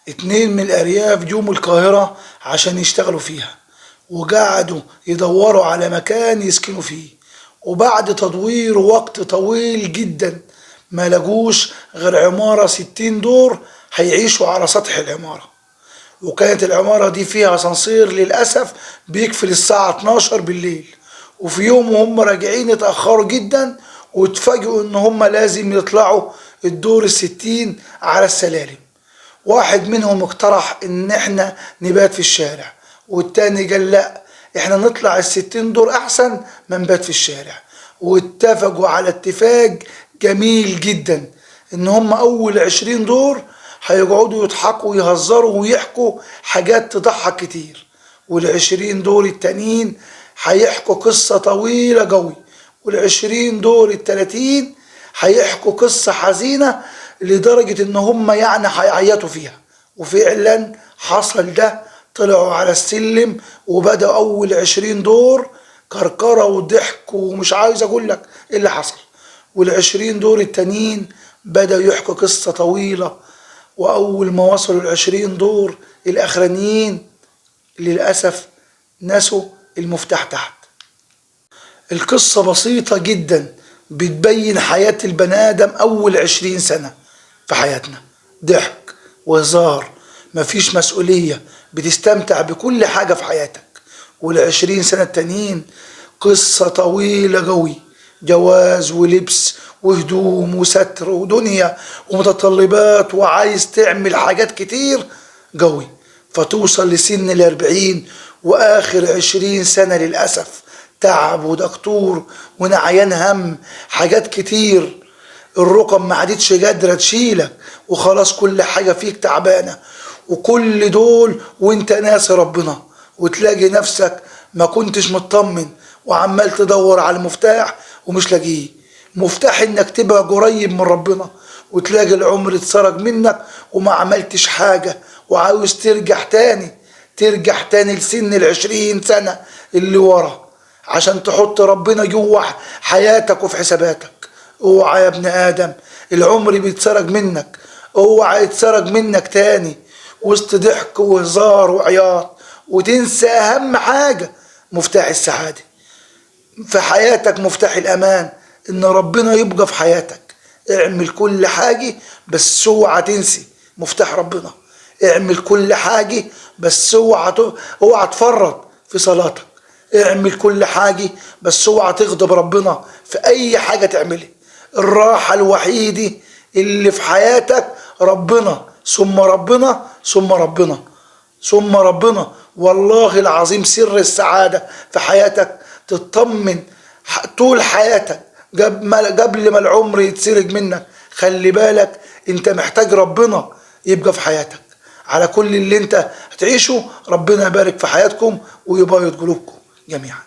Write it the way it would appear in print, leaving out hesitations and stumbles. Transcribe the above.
اتنين من الأرياف جم القاهرة عشان يشتغلوا فيها، وقعدوا يدوروا على مكان يسكنوا فيه، وبعد تدوير وقت طويل جدا ما لقوش غير عمارة 60 دور هيعيشوا على سطح العمارة. وكانت العمارة دي فيها اسانسير للأسف بيقفل الساعة 12 بالليل. وفي يوم وهم راجعين اتأخروا جدا، واتفاجئوا ان هم لازم يطلعوا الدور ال60 على السلالم. واحد منهم اقترح ان احنا نبات في الشارع، والتاني قال لا، احنا نطلع ال60 دور احسن ما نبات في الشارع. واتفقوا على اتفاق جميل جدا ان هم اول 20 دور هيقعدوا يضحكوا ويهزروا ويحكوا حاجات تضحك كتير، وال20 دور التانيين هيحكوا قصة طويلة قوي، وال20 دور التلاتين هيحكوا قصة حزينة لدرجة ان هم يعني هيعيطوا فيها. وفعلا حصل ده، طلعوا على السلم وبدأ اول 20 دور كركرة وضحك، ومش عايز اقول لك ايه اللي حصل. وال20 دور التانيين بدأوا يحكوا قصة طويلة. واول ما وصلوا ال20 دور الاخرانيين للأسف نسوا المفتاح تحت. القصة بسيطة جدا، بتبين حياة البني آدم أول 20 سنة في حياتنا، ضحك وهزار، مفيش مسؤولية، بتستمتع بكل حاجة في حياتك. وال20 سنة التانيين قصة طويلة قوي، جواز ولبس وهدوم وستر ودنيا ومتطلبات، وعايز تعمل حاجات كتير قوي، فتوصل لسن ال40 وآخر 20 سنة للأسف تعب ودكتور ونعيان هم حاجات كتير، الرقم ما عادتش قادرة تشيلك، وخلاص كل حاجة فيك تعبانة. وكل دول وانت ناسي ربنا، وتلاقي نفسك ما كنتش مطمن وعمال تدور على المفتاح ومش لاقيه. مفتاح انك تبقى قريب من ربنا، وتلاقي العمر اتسرق منك وما عملتش حاجة، وعاوز ترجع تاني لسن ال20 سنة اللي ورا عشان تحط ربنا جوه حياتك وفي حساباتك. اوعى يا ابن ادم، العمر بيتسرق منك، اوعى يتسرق منك تاني وسط ضحك وهزار وعياط، وتنسى اهم حاجة، مفتاح السعادة في حياتك، مفتاح الامان، ان ربنا يبقى في حياتك. اعمل كل حاجة بس اوعى تنسي مفتاح ربنا، اعمل كل حاجة بس اوعى تفرط في صلاتك، اعمل كل حاجة بس اوعى تغضب ربنا في اي حاجة تعملها. الراحة الوحيدة اللي في حياتك ربنا، ثم ربنا ثم ربنا ثم ربنا. والله العظيم سر السعادة في حياتك تطمن طول حياتك قبل ما العمر يتسرق منك. خلي بالك انت محتاج ربنا يبقى في حياتك. على كل اللي انت هتعيشه، ربنا يبارك في حياتكم ويبيض قلوبكم جميعا.